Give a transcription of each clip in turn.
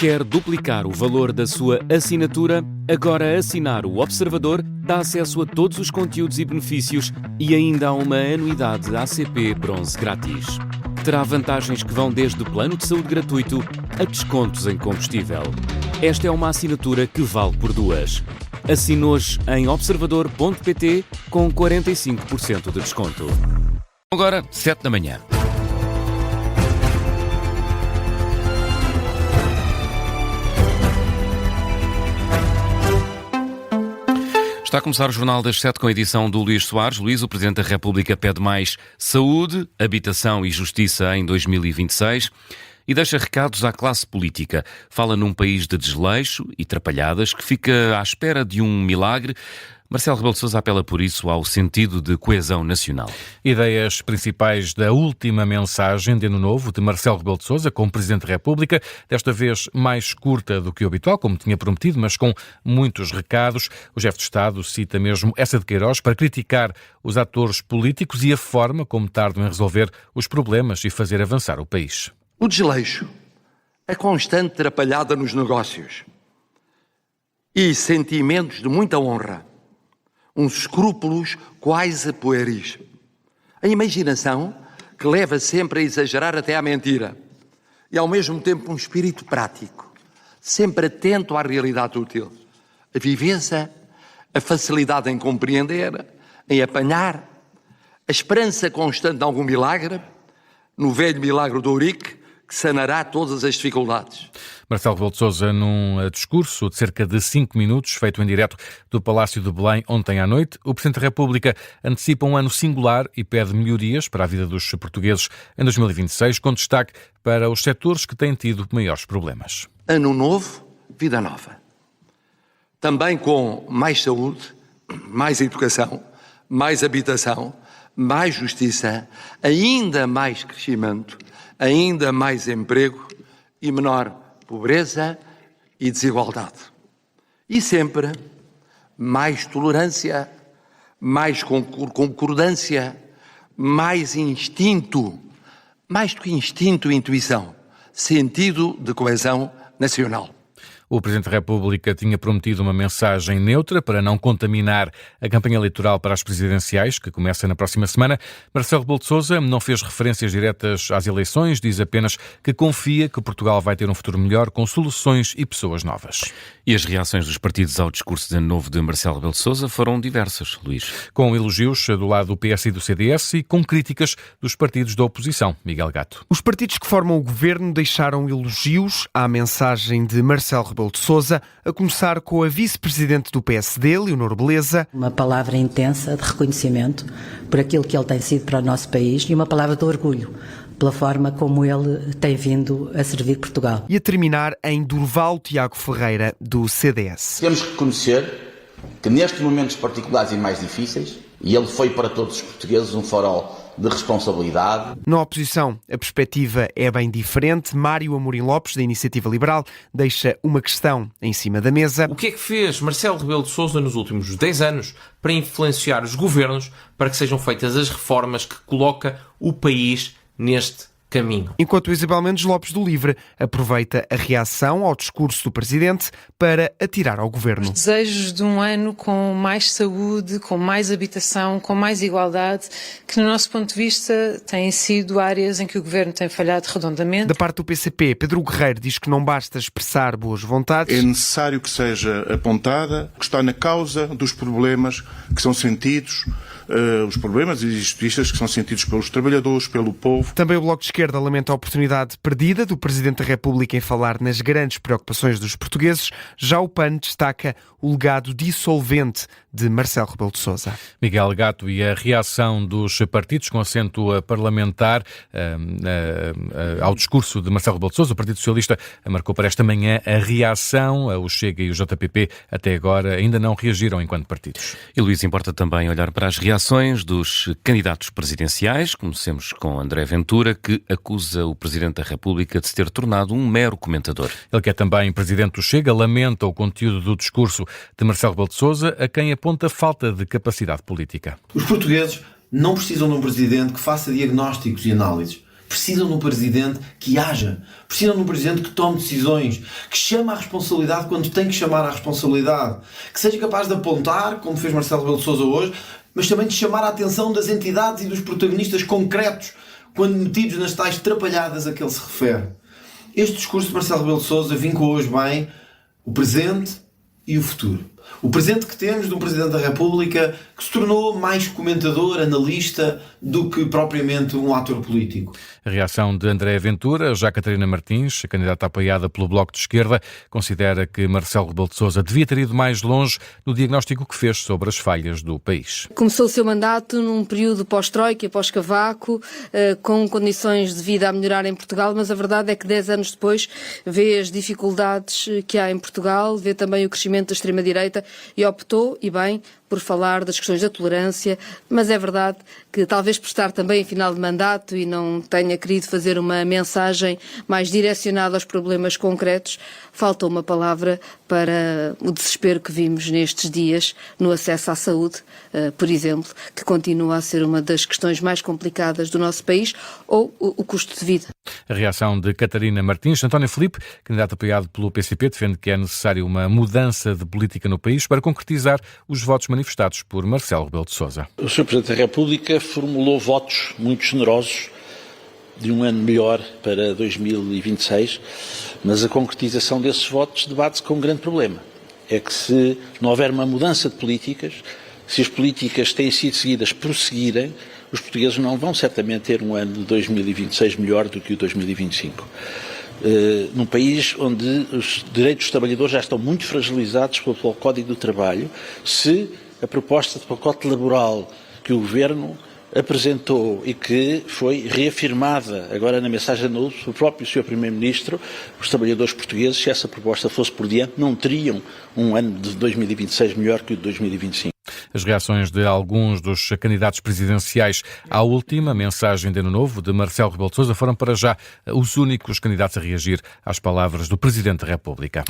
Quer duplicar o valor da sua assinatura? Agora assinar o Observador dá acesso a todos os conteúdos e benefícios e ainda há uma anuidade ACP Bronze grátis. Terá vantagens que vão desde plano de saúde gratuito a descontos em combustível. Esta é uma assinatura que vale por duas. Assine hoje em observador.pt com 45% de desconto. Agora, 7 da manhã. Está a começar o Jornal das 7 com a edição do Luís Soares. Luís, o Presidente da República pede mais saúde, habitação e justiça em 2026 e deixa recados à classe política. Fala num país de desleixo e trapalhadas que fica à espera de um milagre. Marcelo Rebelo de Sousa apela por isso ao sentido de coesão nacional. Ideias principais da última mensagem de Ano Novo de Marcelo Rebelo de Sousa como Presidente da República, desta vez mais curta do que o habitual, como tinha prometido, mas com muitos recados. O chefe de Estado cita mesmo essa de Queiroz para criticar os atores políticos e a forma como tardam em resolver os problemas e fazer avançar o país. O desleixo, a constante atrapalhada nos negócios e sentimentos de muita honra, uns escrúpulos quase pueris. A imaginação que leva sempre a exagerar até à mentira e ao mesmo tempo um espírito prático, sempre atento à realidade útil. A viveza, a facilidade em compreender, em apanhar, a esperança constante de algum milagre, no velho milagre do Ourique, que sanará todas as dificuldades. Marcelo Rebelo de Sousa, num discurso de cerca de 5 minutos, feito em direto do Palácio de Belém ontem à noite, o Presidente da República antecipa um ano singular e pede melhorias para a vida dos portugueses em 2026, com destaque para os setores que têm tido maiores problemas. Ano novo, vida nova. Também com mais saúde, mais educação, mais habitação, mais justiça, ainda mais crescimento, ainda mais emprego e menor pobreza e desigualdade. E sempre mais tolerância, mais concordância, mais instinto, mais do que instinto e intuição, sentido de coesão nacional. O Presidente da República tinha prometido uma mensagem neutra para não contaminar a campanha eleitoral para as presidenciais, que começa na próxima semana. Marcelo Rebelo de Sousa não fez referências diretas às eleições, diz apenas que confia que Portugal vai ter um futuro melhor com soluções e pessoas novas. E as reações dos partidos ao discurso de Ano Novo de Marcelo Rebelo de Sousa foram diversas, Luís. Com elogios do lado do PS e do CDS e com críticas dos partidos da oposição. Miguel Gato. Os partidos que formam o governo deixaram elogios à mensagem de Marcelo Rebelo de Sousa, a começar com a vice-presidente do PSD, Leonor Beleza. Uma palavra intensa de reconhecimento por aquilo que ele tem sido para o nosso país e uma palavra de orgulho pela forma como ele tem vindo a servir Portugal. E a terminar em Durval Tiago Ferreira, do CDS. Temos que reconhecer que nestes momentos particulares e mais difíceis, e ele foi para todos os portugueses um farol de responsabilidade. Na oposição, a perspectiva é bem diferente. Mário Amorim Lopes, da Iniciativa Liberal, deixa uma questão em cima da mesa. O que é que fez Marcelo Rebelo de Sousa nos últimos 10 anos para influenciar os governos para que sejam feitas as reformas que coloca o país neste caminho? Enquanto Isabel Mendes Lopes do Livre aproveita a reação ao discurso do Presidente para atirar ao Governo. Os desejos de um ano com mais saúde, com mais habitação, com mais igualdade, que no nosso ponto de vista têm sido áreas em que o Governo tem falhado redondamente. Da parte do PCP, Pedro Guerreiro diz que não basta expressar boas vontades. É necessário que seja apontada, que está na causa dos problemas que são sentidos, os problemas e injustiças que são sentidos pelos trabalhadores, pelo povo. Também o Bloco de Esquerda lamenta a oportunidade perdida do Presidente da República em falar nas grandes preocupações dos portugueses. Já o PAN destaca o legado dissolvente de Marcelo Rebelo de Sousa. Miguel Gato, e a reação dos partidos com assento parlamentar ao discurso de Marcelo Rebelo de Sousa. O Partido Socialista marcou para esta manhã a reação. O Chega e o JPP até agora ainda não reagiram enquanto partidos. E Luís, importa também olhar para as reações dos candidatos presidenciais. Comecemos com André Ventura, que acusa o Presidente da República de se ter tornado um mero comentador. Ele, que é também Presidente do Chega, lamenta o conteúdo do discurso de Marcelo Rebelo de Sousa, a quem aponta falta de capacidade política. Os portugueses não precisam de um Presidente que faça diagnósticos e análises. precisam de um presidente que haja, precisam de um presidente que tome decisões, que chame à responsabilidade quando tem que chamar à responsabilidade, que seja capaz de apontar, como fez Marcelo Rebelo de Sousa hoje, mas também de chamar a atenção das entidades e dos protagonistas concretos quando metidos nas tais trapalhadas a que ele se refere. Este discurso de Marcelo Rebelo de Sousa vincula hoje bem o presente e o futuro. O presente que temos de um Presidente da República que se tornou mais comentador, analista, do que propriamente um ator político. A reação de André Ventura, já Catarina Martins, a candidata apoiada pelo Bloco de Esquerda, considera que Marcelo Rebelo de Sousa devia ter ido mais longe no diagnóstico que fez sobre as falhas do país. Começou o seu mandato num período pós-Troika, pós-Cavaco, com condições de vida a melhorar em Portugal, mas a verdade é que 10 anos depois vê as dificuldades que há em Portugal, vê também o crescimento da extrema-direita e optou, e bem, por falar das questões da tolerância, mas é verdade que talvez por estar também em final de mandato e não tenha querido fazer uma mensagem mais direcionada aos problemas concretos, falta uma palavra para o desespero que vimos nestes dias no acesso à saúde, por exemplo, que continua a ser uma das questões mais complicadas do nosso país, ou o custo de vida. A reação de Catarina Martins. António Filipe, candidato apoiado pelo PCP, defende que é necessário uma mudança de política no país para concretizar os votos manifestados por Marcelo Rebelo de Sousa. O Sr. Presidente da República formulou votos muito generosos de um ano melhor para 2026, mas a concretização desses votos debate-se com um grande problema. É que se não houver uma mudança de políticas, se as políticas que têm sido seguidas prosseguirem, os portugueses não vão certamente ter um ano de 2026 melhor do que o 2025. Num país onde os direitos dos trabalhadores já estão muito fragilizados pelo Código do Trabalho, se a proposta de pacote laboral que o Governo apresentou e que foi reafirmada agora na mensagem de luz pelo próprio Sr. Primeiro-Ministro, os trabalhadores portugueses, se essa proposta fosse por diante, não teriam um ano de 2026 melhor que o de 2025. As reações de alguns dos candidatos presidenciais à última mensagem de Ano Novo de Marcelo Rebelo de Sousa foram para já os únicos candidatos a reagir às palavras do Presidente da República.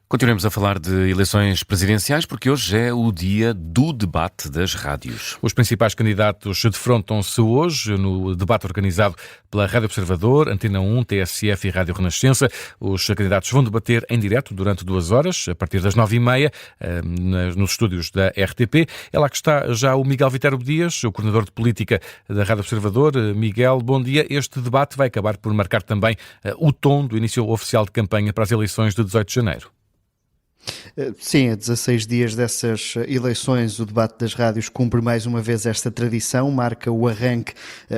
Continuemos a falar de eleições presidenciais porque hoje é o dia do debate das rádios. Os principais candidatos defrontam-se hoje no debate organizado pela Rádio Observador, Antena 1, TSF e Rádio Renascença. Os candidatos vão debater em direto durante 2 horas, a partir das 9h30, nos estúdios da RTP. É lá que está já o Miguel Viterbo Dias, o coordenador de política da Rádio Observador. Miguel, bom dia. Este debate vai acabar por marcar também o tom do início oficial de campanha para as eleições de 18 de janeiro. Sim, a 16 dias dessas eleições, o debate das rádios cumpre mais uma vez esta tradição, marca o arranque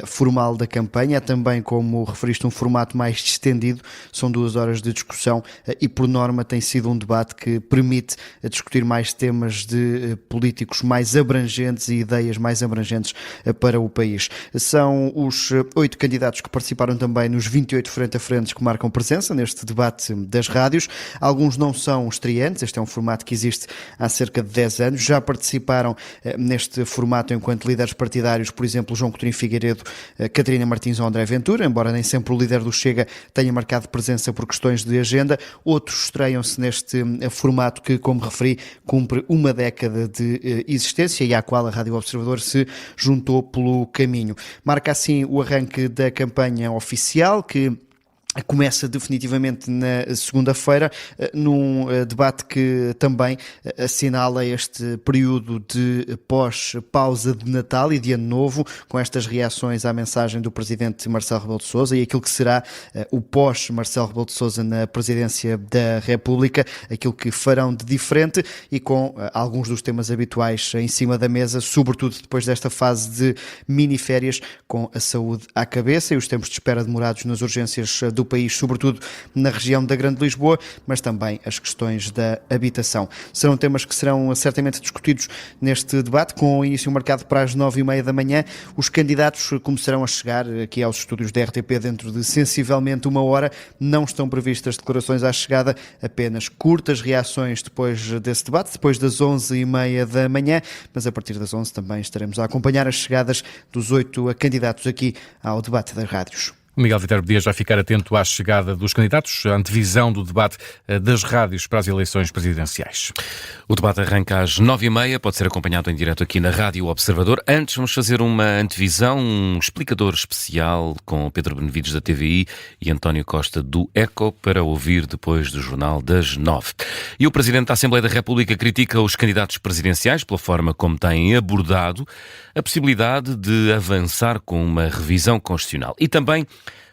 formal da campanha, também, como referiste, um formato mais distendido, são 2 horas de discussão e, por norma, tem sido um debate que permite discutir mais temas de políticos mais abrangentes e ideias mais abrangentes para o país. São os 8 candidatos que participaram também nos 28 frente a frentes que marcam presença neste debate das rádios. Alguns não são estreantes, este é um formato que existe há cerca de 10 anos. Já participaram neste formato enquanto líderes partidários, por exemplo, João Coutinho Figueiredo, Catarina Martins ou André Ventura, embora nem sempre o líder do Chega tenha marcado presença por questões de agenda. Outros estreiam-se neste formato que, como referi, cumpre uma década de existência e à qual a Rádio Observador se juntou pelo caminho. Marca assim o arranque da campanha oficial, que começa definitivamente na segunda-feira, num debate que também assinala este período de pós-pausa de Natal e de Ano Novo, com estas reações à mensagem do Presidente Marcelo Rebelo de Sousa e aquilo que será o pós-Marcelo Rebelo de Sousa na Presidência da República, aquilo que farão de diferente e com alguns dos temas habituais em cima da mesa, sobretudo depois desta fase de mini-férias, com a saúde à cabeça e os tempos de espera demorados nas urgências do país, sobretudo na região da Grande Lisboa, mas também as questões da habitação. Serão temas que serão certamente discutidos neste debate, com início marcado para as 9h30 da manhã. Os candidatos começarão a chegar aqui aos estúdios da RTP dentro de sensivelmente 1 hora. Não estão previstas declarações à chegada, apenas curtas reações depois desse debate, depois das 11h30 da manhã, mas a partir das 11 também estaremos a acompanhar as chegadas dos 8 candidatos aqui ao debate das rádios. O Miguel Viterbo Dias vai ficar atento à chegada dos candidatos, à antevisão do debate das rádios para as eleições presidenciais. O debate arranca às 9h30, pode ser acompanhado em direto aqui na Rádio Observador. Antes vamos fazer uma antevisão, um explicador especial com Pedro Benevides da TVI e António Costa do ECO para ouvir depois do Jornal das 9. E o Presidente da Assembleia da República critica os candidatos presidenciais pela forma como têm abordado a possibilidade de avançar com uma revisão constitucional e também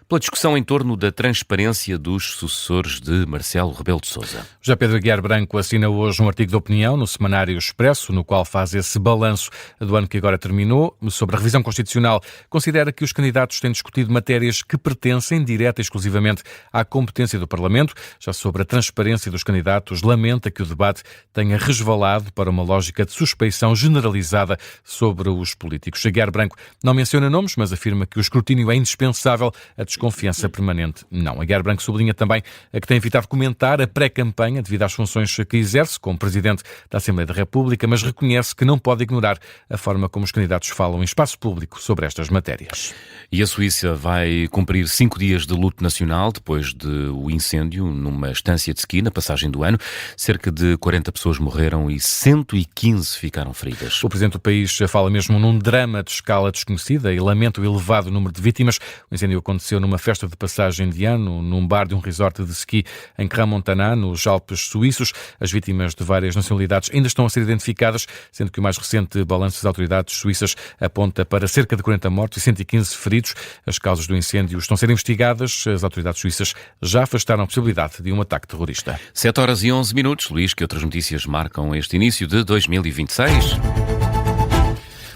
pela discussão em torno da transparência dos sucessores de Marcelo Rebelo de Sousa. Já Pedro Aguiar Branco assina hoje um artigo de opinião no Semanário Expresso, no qual faz esse balanço do ano que agora terminou. Sobre a revisão constitucional, considera que os candidatos têm discutido matérias que pertencem direta e exclusivamente à competência do Parlamento. Já sobre a transparência dos candidatos, lamenta que o debate tenha resvalado para uma lógica de suspeição generalizada sobre os políticos. Aguiar Branco não menciona nomes, mas afirma que o escrutínio é indispensável, a desconfiança permanente não. Aguiar Branco sublinha também que tem evitado comentar a pré-campanha devido às funções que exerce como Presidente da Assembleia da República, mas reconhece que não pode ignorar a forma como os candidatos falam em espaço público sobre estas matérias. E a Suíça vai cumprir 5 dias de luto nacional depois do incêndio numa estância de ski na passagem do ano. Cerca de 40 pessoas morreram e 115 ficaram feridas. O Presidente do país fala mesmo num drama de escala desconhecida e lamenta o elevado número de vítimas. O incêndio aconteceu numa festa de passagem de ano, num bar de um resort de ski em Crans-Montana, nos Alpes suíços. As vítimas de várias nacionalidades ainda estão a ser identificadas, sendo que o mais recente balanço das autoridades suíças aponta para cerca de 40 mortos e 115 feridos. As causas do incêndio estão a ser investigadas. As autoridades suíças já afastaram a possibilidade de um ataque terrorista. 7h11, Luís, que outras notícias marcam este início de 2026?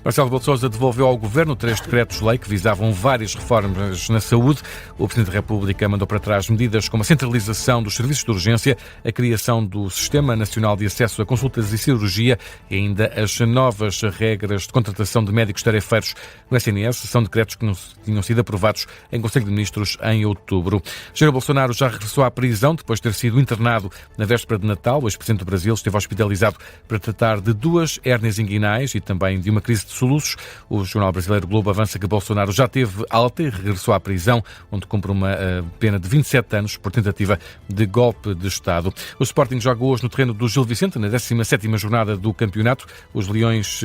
Marcelo Rebelo de Sousa devolveu ao Governo 3 decretos-lei que visavam várias reformas na saúde. O Presidente da República mandou para trás medidas como a centralização dos serviços de urgência, a criação do Sistema Nacional de Acesso a Consultas e Cirurgia e ainda as novas regras de contratação de médicos tarefeiros no SNS. São decretos que não tinham sido aprovados em Conselho de Ministros em outubro. Jair Bolsonaro já regressou à prisão depois de ter sido internado na véspera de Natal. O ex-presidente do Brasil esteve hospitalizado para tratar de 2 hérnias inguinais e também de uma crise de soluços. O jornal brasileiro Globo avança que Bolsonaro já teve alta e regressou à prisão, onde cumpre uma pena de 27 anos por tentativa de golpe de Estado. O Sporting joga hoje no terreno do Gil Vicente, na 17ª jornada do campeonato. Os Leões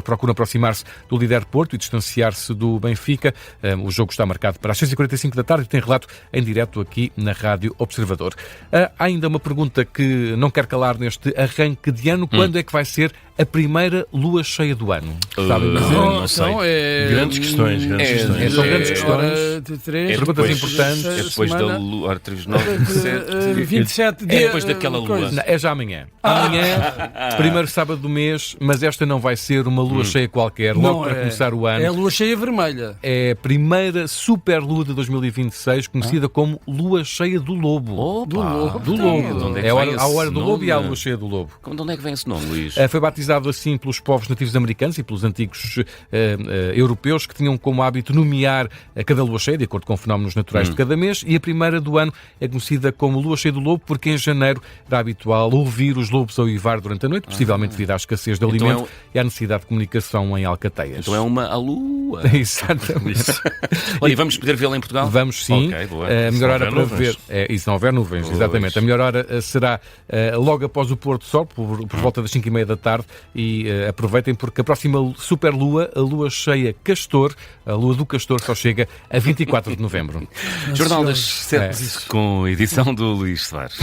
procuram aproximar-se do líder Porto e distanciar-se do Benfica. O jogo está marcado para as 6h45 da tarde e tem relato em direto aqui na Rádio Observador. Há ainda uma pergunta que não quer calar neste arranque de ano. Quando é que vai ser a primeira lua cheia do ano? Sabem dizer? Não sei. Então Grandes questões. São grandes questões. Perguntas importantes. É depois da lua, 3, 9, 17, 27 dias. É depois daquela lua. Não, é já amanhã. Amanhã, primeiro sábado do mês, mas esta não vai ser uma lua cheia qualquer, logo para começar o ano. É a lua cheia vermelha. É a primeira super lua de 2026, conhecida como Lua Cheia do Lobo. Opa, do Lobo. É a hora do lobo e a lua cheia do lobo. De onde é que vem esse nome, Luís? Foi batizado assim pelos povos nativos americanos e pelos antigos europeus, que tinham como hábito nomear a cada lua cheia, de acordo com fenómenos naturais de cada mês, e a primeira do ano é conhecida como Lua Cheia do Lobo, porque em janeiro era habitual ouvir os lobos a uivar durante a noite, possivelmente devido à escassez de alimento e à necessidade de comunicação em alcateias. Então é uma lua. Exatamente. Olha, e vamos poder vê-la em Portugal? Vamos sim. Okay, boa. A melhor hora para ver... E se não houver nuvens, exatamente. A melhor hora será logo após o pôr do sol, por volta das 5h30 da tarde, e aproveitem porque a próxima superlua, a lua cheia Castor, a lua do Castor, só chega a 24 de novembro. Jornal das 7 com edição do Luís Soares.